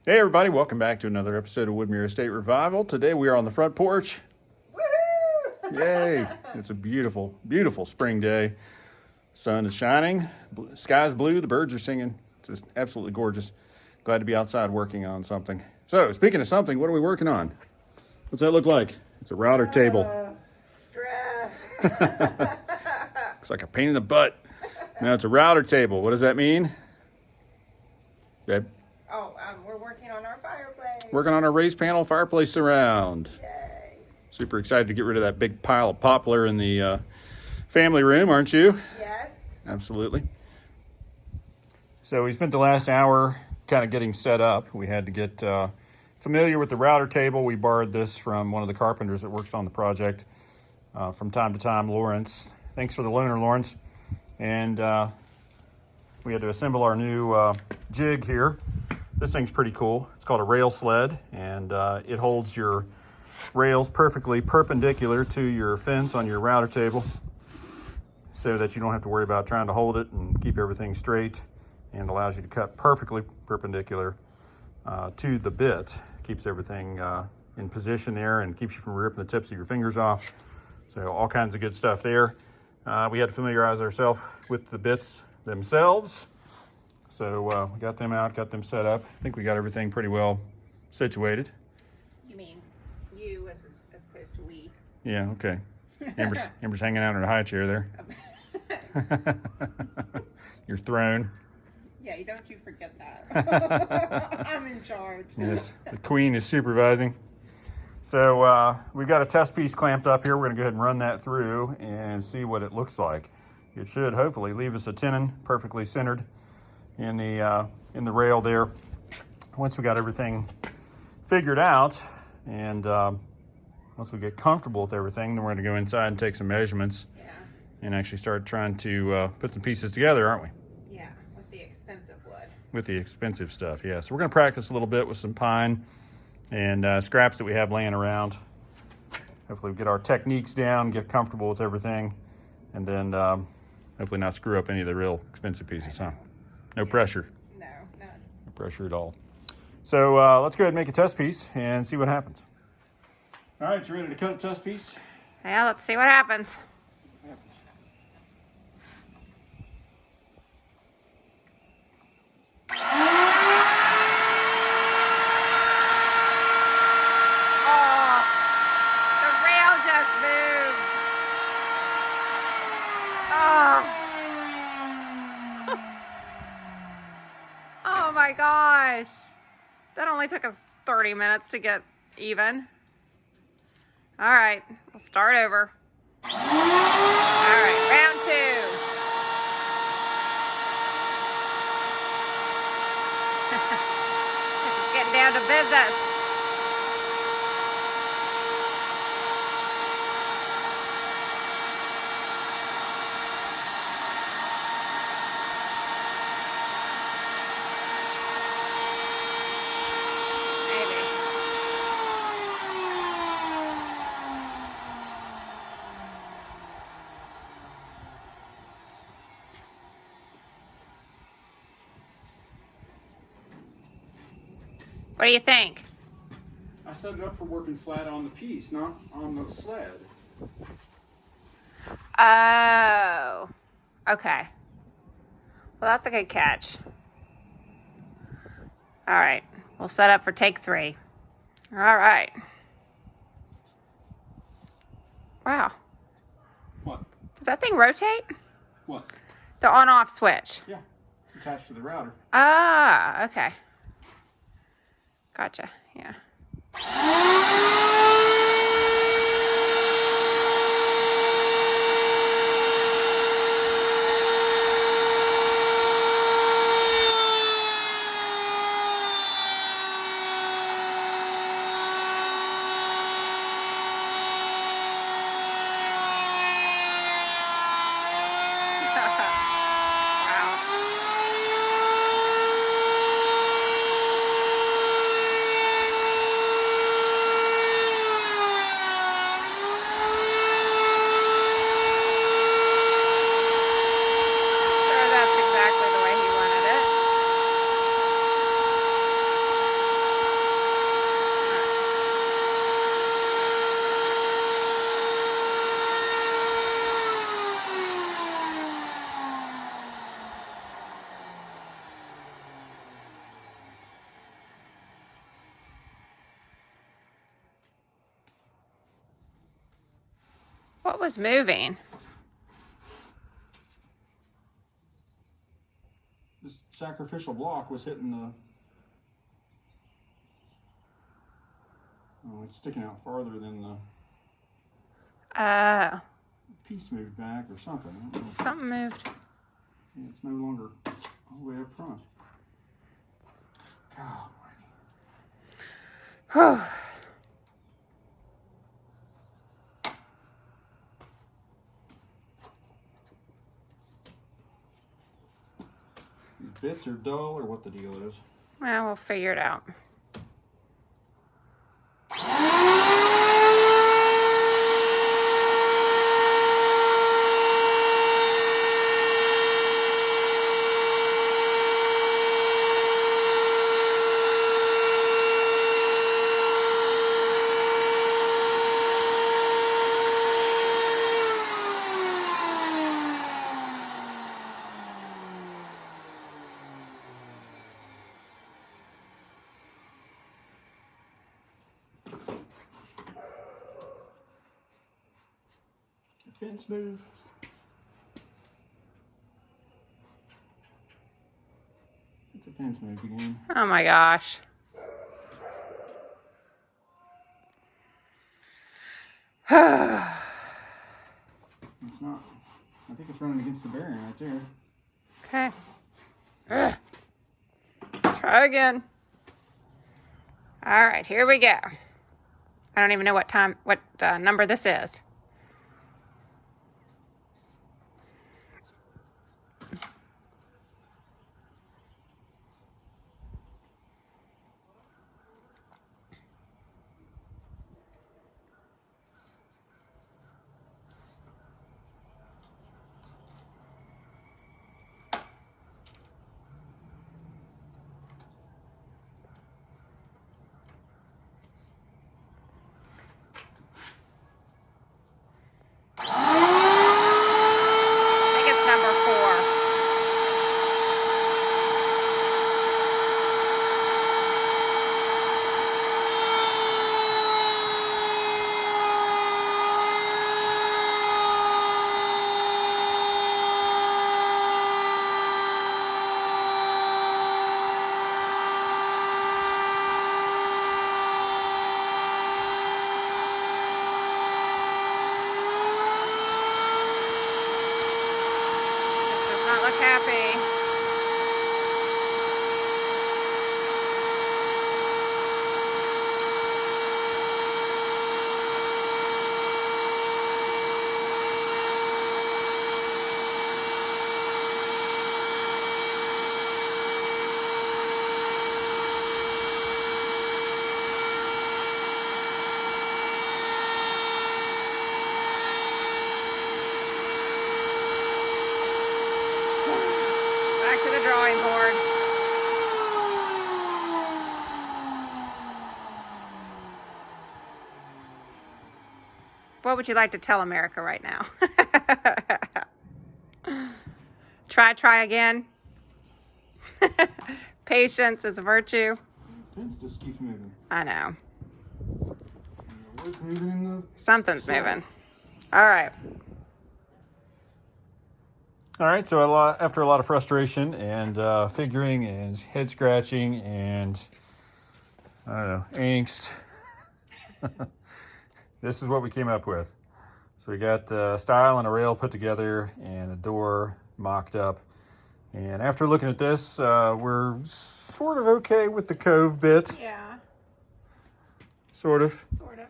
Hey everybody, welcome back to another episode of Woodmere Estate Revival. Today we are on the front porch. Woohoo! Yay! It's a beautiful, beautiful spring day. Sun is shining, sky's blue, the birds are singing. It's just absolutely gorgeous. Glad to be outside working on something. So, speaking of something, what are we working on? What's that look like? It's a router table. Stress. Looks like a pain in the butt. Now it's a router table. What does that mean? Babe? We're working on our fireplace. Working on our raised panel fireplace surround. Yay. Super excited to get rid of that big pile of poplar in the family room, aren't you? Yes. Absolutely. So we spent the last hour kind of getting set up. We had to get familiar with the router table. We borrowed this from one of the carpenters that works on the project from time to time, Lawrence. Thanks for the loaner, Lawrence. And we had to assemble our new jig here. This thing's pretty cool. It's called a rail sled, and it holds your rails perfectly perpendicular to your fence on your router table so that you don't have to worry about trying to hold it and keep everything straight, and allows you to cut perfectly perpendicular to the bit. Keeps everything in position there and keeps you from ripping the tips of your fingers off. So all kinds of good stuff there. We had to familiarize ourselves with the bits themselves. So we got them out, got them set up. I think we got everything pretty well situated. You mean you as opposed to we? Yeah, okay. Amber's hanging out in a high chair there. Your throne. Yeah, don't you forget that. I'm in charge. Yes, the queen is supervising. So we've got a test piece clamped up here. We're going to go ahead and run that through and see what it looks like. It should hopefully leave us a tenon perfectly centered in the rail there. Once we got everything figured out, and once we get comfortable with everything, then we're going to go inside and take some measurements. Yeah. And actually start trying to put some pieces together, aren't we? Yeah, with the expensive wood. With the expensive stuff, yeah. So we're going to practice a little bit with some pine and scraps that we have laying around. Hopefully we get our techniques down, get comfortable with everything, and then hopefully not screw up any of the real expensive pieces, huh? No pressure. No, none. No pressure at all. So let's go ahead and make a test piece and see what happens. All right, you ready to cut a test piece? Yeah, let's see what happens. Oh my gosh. That only took us 30 minutes to get even. All right, we'll start over. All right, round two. Getting down to business. What do you think? I set it up for working flat on the piece, not on the sled. Oh, okay. Well, that's a good catch. All right, we'll set up for take 3. All right. Wow. What? Does that thing rotate? What? The on-off switch. Yeah, it's attached to the router. Ah, okay. Gotcha, yeah. Wow. What was moving? This sacrificial block was hitting the... Oh, it's sticking out farther than the piece moved back or something. I don't know. Something moved. Yeah, it's no longer all the way up front. God almighty. Whew. These bits are dull, or what the deal is. Well, we'll figure it out. Fence move. The fence moved again. Oh my gosh. It's not. I think it's running against the bearing right there. Okay. Ugh. Try again. All right, here we go. I don't even know what number this is. I think it's number 4. Does not look happy. Back to the drawing board. What would you like to tell America right now? Try again. Patience is a virtue. The fence just keeps moving. I know. What's moving in the... Something's moving. All right. All right, so after a lot of frustration and figuring and head scratching and, I don't know, angst, this is what we came up with. So we got a stile and a rail put together and a door mocked up. And after looking at this, we're sort of okay with the cove bit. Yeah. Sort of. Sort of.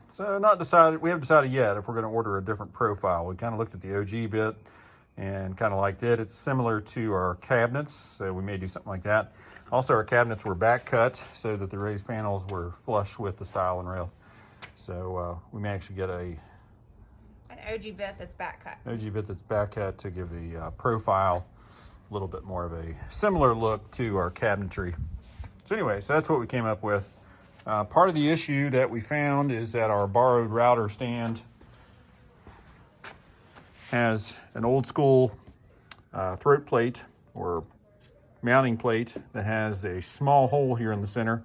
So not decided, we haven't decided yet if we're going to order a different profile. We kind of looked at the OG bit and kind of liked it. It's similar to our cabinets, so we may do something like that. Also, our cabinets were back cut so that the raised panels were flush with the stile and rail. So we may actually get an OG bit that's back cut. OG bit that's back cut to give the profile a little bit more of a similar look to our cabinetry. So anyway, so that's what we came up with. Part of the issue that we found is that our borrowed router stand has an old school throat plate or mounting plate that has a small hole here in the center.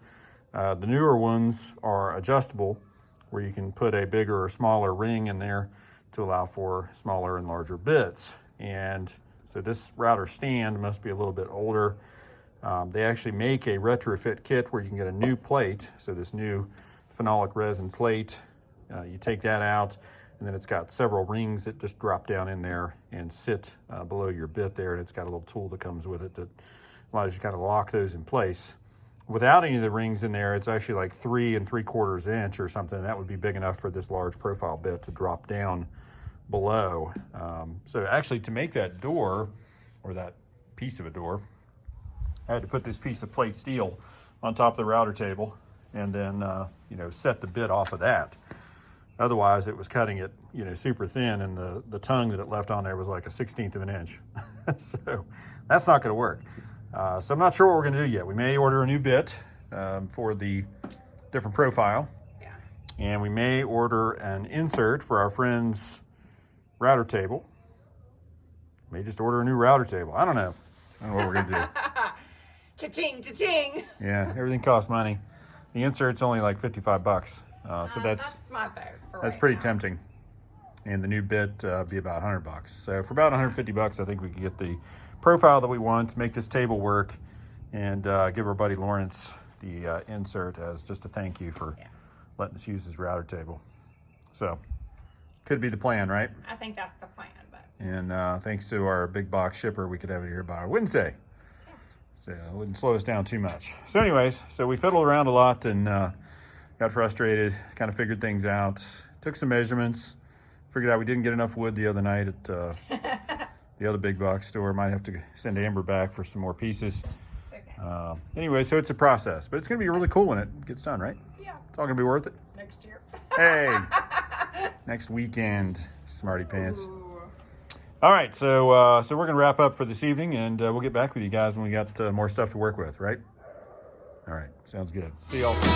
The newer ones are adjustable, where you can put a bigger or smaller ring in there to allow for smaller and larger bits. And so this router stand must be a little bit older. They actually make a retrofit kit where you can get a new plate. So this new phenolic resin plate, you take that out, and then it's got several rings that just drop down in there and sit below your bit there. And it's got a little tool that comes with it that allows you to kind of lock those in place. Without any of the rings in there, it's actually like 3 3/4 inch or something. That would be big enough for this large profile bit to drop down below. So actually, to make that door, or that piece of a door, I had to put this piece of plate steel on top of the router table and then, set the bit off of that. Otherwise, it was cutting it, super thin, and the tongue that it left on there was like a 1/16 of an inch. So that's not going to work. So I'm not sure what we're going to do yet. We may order a new bit for the different profile. Yeah. And we may order an insert for our friend's router table. May just order a new router table. I don't know. I don't know what we're going to do. Cha-ching, cha-ching. Yeah, everything costs money. The insert's only like $55. So that's my vote. that's pretty tempting. And the new bit be about $100. So for about $150, I think we could get the profile that we want, make this table work, and give our buddy Lawrence the insert as just a thank you for letting us use his router table. So could be the plan, right? I think that's the plan. But And thanks to our big box shipper, we could have it here by Wednesday. So it wouldn't slow us down too much. So anyways, so we fiddled around a lot and got frustrated, kind of figured things out, took some measurements, figured out we didn't get enough wood the other night at the other big box store. Might have to send Amber back for some more pieces. okay. Anyway, so it's a process, but it's going to be really cool when it gets done, right? Yeah. It's all going to be worth it. Next year. Hey, next weekend, smarty pants. Ooh. All right, so we're going to wrap up for this evening, and we'll get back with you guys when we got more stuff to work with, right? All right, sounds good. See y'all soon.